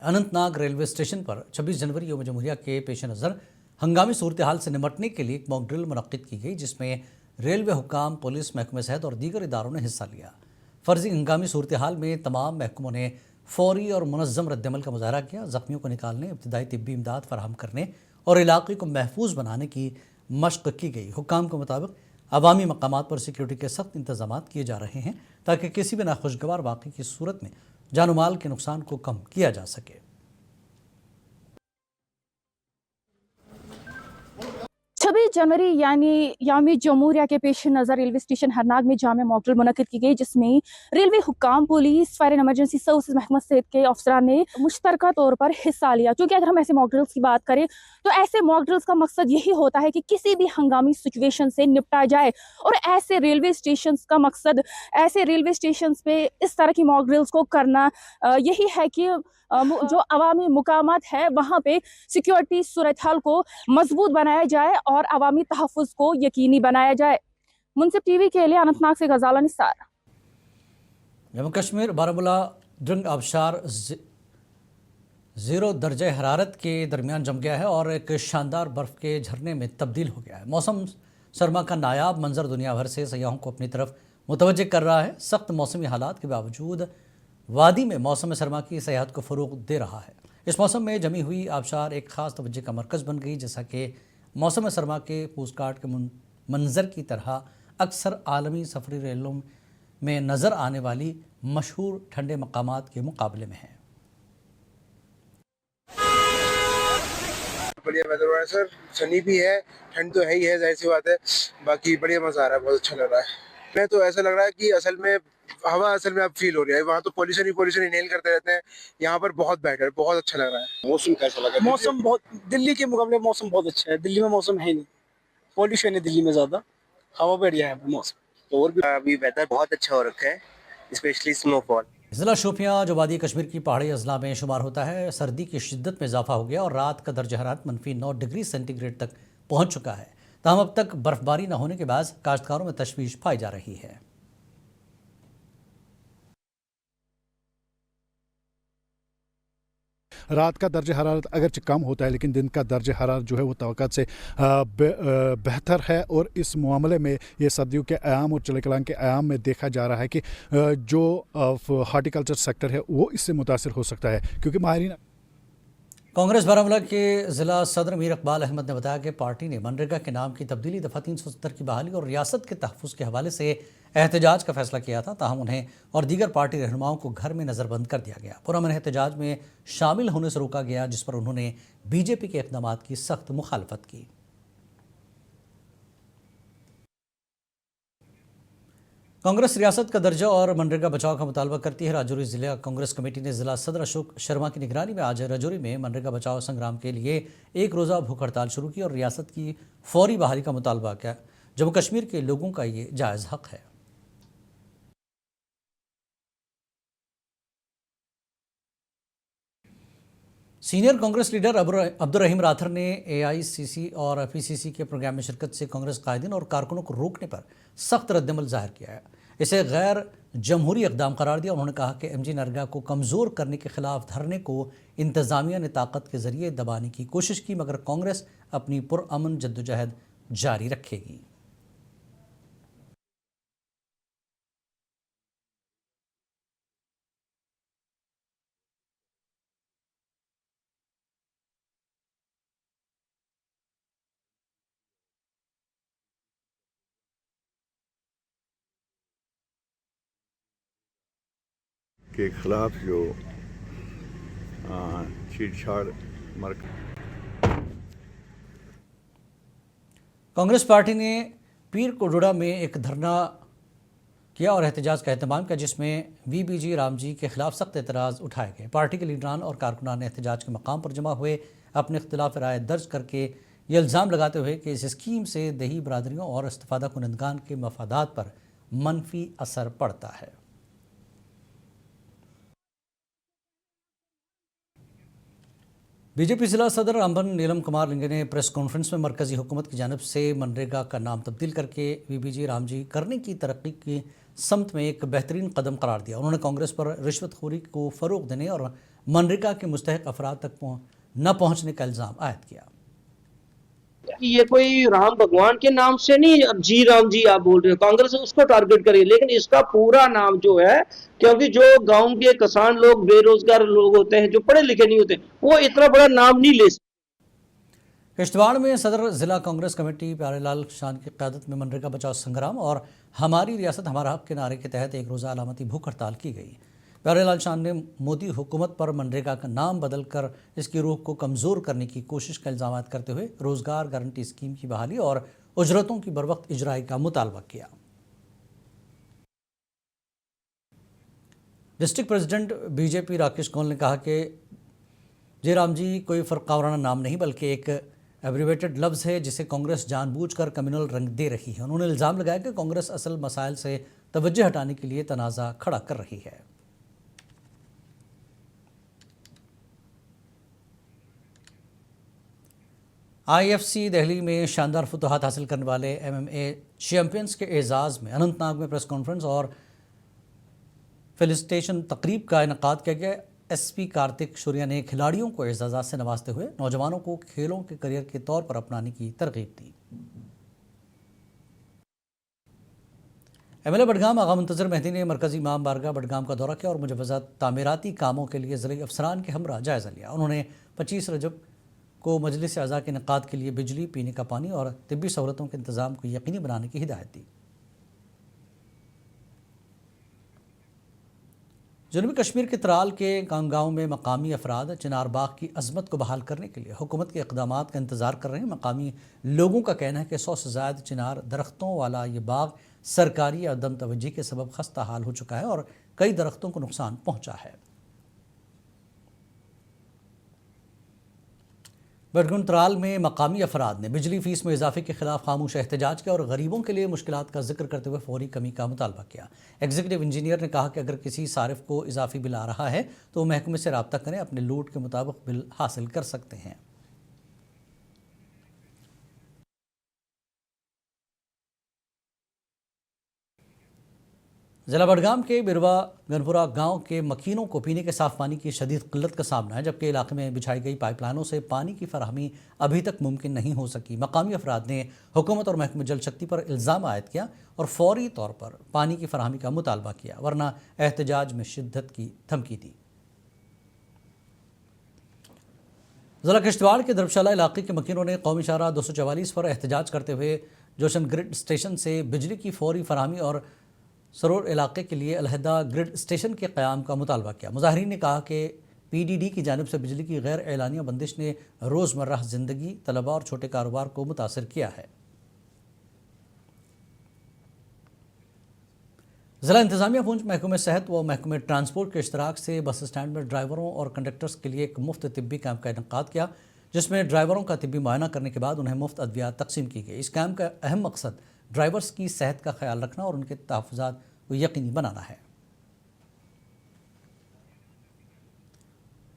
Anant Nag railway station پر 26 जनवरी یوم جمہوریہ کے پیش نظر ہنگامی صورتحال سے نمٹنے کے لیے ایک موک ڈرل منعقد کی گئی، جس میں ریلوے حکام، پولیس محکمہ صحت اور دیگر اداروں نے حصہ لیا۔ فرضی ہنگامی صورتحال میں تمام محکموں نے فوری اور منظم رد عمل کا مظاہرہ کیا، زخمیوں کو نکالنے، ابتدائی طبی امداد فراہم کرنے اور علاقے کو محفوظ بنانے کی مشق کی گئی۔ حکام کے مطابق عوامی مقامات پر سیکیورٹی کے سخت انتظامات کیے جا رہے ہیں تاکہ کسی بھی ناخوشگوار واقعے کی صورت میں جان و مال کے نقصان کو کم کیا جا سکے۔ 26 जनवरी यानी याम जमहूरिया के पेश नज़र रेलवे स्टेशन हरनाग में जाम मॉक ड्रिल मुनक़िद की गई, जिसमें रेलवे हुक्काम, पुलिस, फायर एंड एमरजेंसी सर्विसेज, महकमा सेहत के अफसरान ने मुश्तरका तौर पर हिस्सा लिया। क्योंकि अगर हम ऐसे मॉक ड्रिल्स की बात करें तो ऐसे मॉक ड्रिल्स का मकसद यही होता है कि किसी भी हंगामी सिचुएशन से निपटा जाए, और ऐसे रेलवे स्टेशन का मकसद, ऐसे रेलवे स्टेशन पे इस तरह की मॉक ड्रिल्स को करना यही है कि जो अवामी मुकामात है वहाँ पे सिक्योरिटी सूरत हाल को मजबूत बनाया जाए और अवामी तहफ़्फ़ुज़ को यकीनी बनाया जाए। मुनसिफ टीवी के लिए अनंतनाग से गजाला निसार। जम्मू कश्मीर बारामूला ड्रंग आबशार ज़ीरो दर्जे हरारत के दरमियान जम गया है और एक शानदार बर्फ़ के झरने में तब्दील हो गया है। मौसम सरमा का नायाब मंजर दुनिया भर से सयाहों को अपनी तरफ मुतवज्जे कर रहा है। सख्त मौसमी हालात के बावजूद वादी में मौसम सरमा की सयाहत को फ़रोग़ दे रहा है। इस मौसम में जमी हुई आबशार एक ख़ास तवज्जो का मरकज़ बन गई, जैसा कि मौसम सरमा के पोस्टकार्ड के मंजर की तरह अक्सर आलमी सफरी रेलों में नज़र आने वाली मशहूर ठंडे मकामात के मुकाबले में है। बढ़िया वेदर हो रहा है सर, सनी भी है, ठंड तो है ही है, जाहिर सी बात है। बाकी बढ़िया मज़ा आ रहा है, बहुत अच्छा लग रहा है। मैं तो ऐसा लग रहा है कि असल में हवा असल में अब फील हो रही है। वहाँ तो पोल्यूशन इनहेल करते रहते हैं, यहाँ पर बहुत बेटर, बहुत अच्छा लग रहा है। मौसम कैसा लगा? मौसम बहुत, दिल्ली के मुकाबले मौसम बहुत अच्छा है। दिल्ली में मौसम है नहीं, पॉल्यूशन है दिल्ली में ज़्यादा, हवा बढ़िया है मौसम। तो और भी अभी वेदर बहुत अच्छा हो रखा है, स्पेशली स्नोफॉल। ज़िला शोपियाँ जो वादी कश्मीर की पहाड़ी अजला में शुमार होता है, सर्दी की शिद्दत में इजाफा हो गया और रात का दर्जा हरारत -9 डिग्री सेंटीग्रेड तक पहुँच चुका है। ताहम अब तक बर्फबारी न होने के बाद काश्तकारों में तशवीश पाई जा रही है। रात का दर्ज हरारत अगरचे कम होता है, लेकिन दिन का दर्ज हरारत जो है वो तवक्कात से बेहतर है। और इस मामले में ये सर्दियों के आयाम और चले के आयाम में देखा जा रहा है कि जो हार्टिकल्चर सेक्टर है वो इससे मुतासर हो सकता है, क्योंकि माहिरीन। कांग्रेस बारामूला के ज़िला सदर मीर इकबाल अहमद ने बताया कि पार्टी ने मनरेगा के नाम की तब्दीली, दफ़ा 370 की बहाली और रियासत के तहफ़्फ़ुज़ के हवाले से एहतजाज का फैसला किया था। ताहम उन्हें और दीगर पार्टी रहनुमाओं को घर में नज़रबंद कर दिया गया। पुरअमन एहतजाज में शामिल होने से रोका गया, जिस पर उन्होंने बीजेपी के इक़दामात की सख्त मुखालफत की। कांग्रेस रियासत का दर्जा और मनरेगा बचाव का मुतालबा करती है। राजौरी ज़िला कांग्रेस कमेटी ने ज़िला सदर अशोक शर्मा की निगरानी में आज राजौरी में मनरेगा बचाव संग्राम के लिए एक रोज़ा भूख हड़ताल शुरू की और रियासत की फौरी बहाली का मुतालबा किया। जम्मू कश्मीर के लोगों का ये जायज़ हक है। सीनियर कांग्रेस लीडर अब्दुल रहीम राथर ने AICC और PCC के प्रोग्राम में शिरकत से कांग्रेस कायदीन और कारकुनों को रोकने पर सख्त रद्दमल जाहिर किया है। इसे गैर जमहूरी इक़दाम करार दिया। उन्होंने कहा कि MG नरगा को कमज़ोर करने के खिलाफ धरने को इंतज़ामिया ने ताकत के ज़रिए दबाने की कोशिश की, मगर कांग्रेस अपनी पुरअमन जद्दोजहद जारी रखेगी। के खिलाफ जो छेड़छाड़ कांग्रेस पार्टी ने पीर कोडोड़ा में एक धरना किया और एहतजाज का एहतमाम किया, जिसमें VBG राम जी के खिलाफ सख्त एतराज़ उठाए गए। पार्टी के लीडरान और कारकुनान ने एहतजाज के मकाम पर जमा हुए अपने इख्तिलाफ राय दर्ज करके ये इल्ज़ाम लगाते हुए कि इस स्कीम से देही बरादरियों और इस्तिफ़ादा कुनंदगान के मफादात पर मनफी असर पड़ता है। बीजेपी ज़िला सदर रामबन नीलम कुमार लिंगे ने प्रेस कॉन्फ्रेंस में मरकज़ी हुकूमत की जानिब से मनरेगा का नाम तब्दील करके VBG राम जी करने की तरक्की की समत में एक बेहतरीन कदम करार दिया। उन्होंने कांग्रेस पर रिश्वतखोरी को फ़रोग़ देने और मनरेगा के मुस्तहक अफराद तक न पहुँचने का इल्ज़ाम आयद किया। कि ये कोई राम भगवान के नाम से नहीं जी राम जी आप बोल रहे हो, कांग्रेस उसको टारगेट करिए, लेकिन इसका पूरा नाम जो है, क्योंकि जो गांव के किसान लोग, बेरोजगार लोग होते हैं, जो पढ़े लिखे नहीं होते, वो इतना बड़ा नाम नहीं ले सकते। किश्तवाड़ में सदर ज़िला कांग्रेस कमेटी प्यारेलाल शान की क़यादत में मनरेगा बचाओ संग्राम और हमारी रियासत हमारा हक के नारे के तहत एक रोज़ा अलामती भूख हड़ताल की गई। प्यारेलाल शान ने मोदी हुकूमत पर मनरेगा का नाम बदलकर इसकी रूह को कमज़ोर करने की कोशिश का इल्ज़ाम करते हुए रोज़गार गारंटी स्कीम की बहाली और उजरतों की बरवक्त इजराई का मुतालबा किया। District president BJP Rakesh Kaul ने कहा कि जयराम जी कोई फ़र्क़ वाराना नाम नहीं बल्कि एक एब्रीवेटेड लफ्ज़ है जिसे कांग्रेस जानबूझकर कम्युनल रंग दे रही है। उन्होंने इल्ज़ाम लगाया कि कांग्रेस असल मसाइल से तवज्जो हटाने के लिए तनाज़ा खड़ा कर रही है। IFC दिल्ली में शानदार फतूहात हासिल करने वाले MMA चैम्पियंस के एजाज़ में अनंतनाग में प्रेस कॉन्फ्रेंस और फेलिसिटेशन तकरीब का इनेकाद किया गया। SP कार्तिक शूर्या ने खिलाड़ियों को एजाज़ात से नवाजते हुए नौजवानों को खेलों के करियर के तौर पर अपनाने की तरगीब दी। MLA बडगाम आगा मुंतज़र मेहदी ने मरकज़ी इमाम बारगाह बडगाम का दौरा किया और मुजवज़ा तामीराती कामों के लिए ज़िले अफसरान के हमरा जायज़ा लिया। उन्होंने 25 रजब को मजलिस आज़ा के इनेकाद के लिए बिजली, पीने का पानी और तिब्बी सहूलतों के इंतज़ाम को यकीनी बनाने की हिदायत दी। जनूबी कश्मीर के त्राल के गाँव में मकामी अफराद चिनार बाग की अजमत को बहाल करने के लिए हुकूमत के इक़दामात का इंतज़ार कर रहे हैं। मकामी लोगों का कहना है कि 100 से ज़्यादा चिनार दरख्तों वाला ये बाग सरकारी अदम तवज्जी के सबब खस्ता हाल हो चुका है और कई दरख्तों को नुकसान पहुँचा है। बडगुन त्राल में मकामी अफराद ने बिजली फ़ीस में इजाफे के खिलाफ खामोश एहतजाज किया और गरीबों के लिए मुश्किलात का जिक्र करते हुए फौरी कमी का मुतालबा किया। एग्जीक्यूटिव इंजीनियर ने कहा कि अगर किसी सारिफ को इजाफी बिल आ रहा है तो महकमे से रब्ता करें, अपने लूट के मुताबिक बिल हासिल कर सकते हैं। ज़िला बडगाम के बिरवा गनपुरा गांव के मकीनों को पीने के साफ़ पानी की शदीद किल्लत का सामना है, जबकि इलाके में बिछाई गई पाइपलाइनों से पानी की फराहमी अभी तक मुमकिन नहीं हो सकी। मकामी अफराद ने हुकूमत और महकमे जल शक्ति पर इल्ज़ाम आयद किया और फौरी तौर पर पानी की फराहमी का मुतालबा किया, वरना एहतजाज में शिद्दत की धमकी दी। ज़िला किश्तवाड़ के धर्मशाला इलाके के मकीनों ने कौमी शाहराह 244 पर एहतजाज करते हुए जोशन ग्रिड स्टेशन से बिजली की फौरी फराहमी और सरोर इलाके के लिए अलहदा ग्रिड स्टेशन के क़याम का मुतालबा किया। मुजाहिरीन ने कहा कि PDD की जानिब से बिजली की गैर एलानिया बंदिश ने रोज़मर्रा ज़िंदगी, तलबा और छोटे कारोबार को मुतासर किया है। ज़िला इंतज़ामिया पुंछ महकमे सेहत व महकमे ट्रांसपोर्ट के इश्तराक से बस स्टैंड में ड्राइवरों और कंडक्टर्स के लिए एक मुफ्त तिब्बी कैंप का इनेकाद किया, जिसमें ड्राइवरों का तिब्बी मुआयना करने के बाद उन्हें मुफ्त अद्वियात तकसीम की गई। इस कैंप का अहम मकसद ड्राइवर्स की सेहत का ख्याल रखना और उनके तहफ़्फ़ुज़ात को यकीनी बनाना है।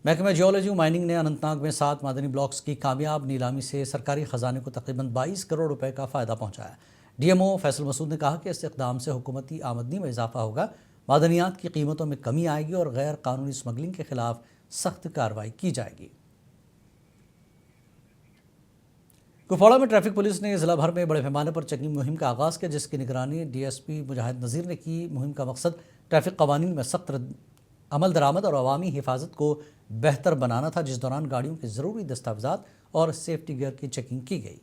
महकमा जियोलॉजी व माइनिंग ने अनंतनाग में 7 मादनी ब्लॉक्स की कामयाब नीलामी से सरकारी ख़जाने को तकरीबन 22 करोड़ रुपए का फ़ायदा पहुँचाया। DMO फैसल मसूद ने कहा कि इस इक़दाम से हुकूमती आमदनी में इजाफा होगा, मादनियात की कीमतों में कमी आएगी और गैर कानूनी स्मगलिंग के खिलाफ सख्त कार्रवाई की जाएगी। कुपवाड़ा में ट्रैफिक पुलिस ने ज़िला भर में बड़े पैमाने पर चेकिंग मुहिम का आगाज़ किया, जिसकी निगरानी DSP मुजाहिद नज़ीर ने की। मुहिम का मकसद ट्रैफिक कवानीन में सख्त अमल दरामद और अवामी हिफाजत को बेहतर बनाना था, जिस दौरान गाड़ियों के ज़रूरी दस्तावेज़ात और सेफ्टी गियर की चेकिंग की गई।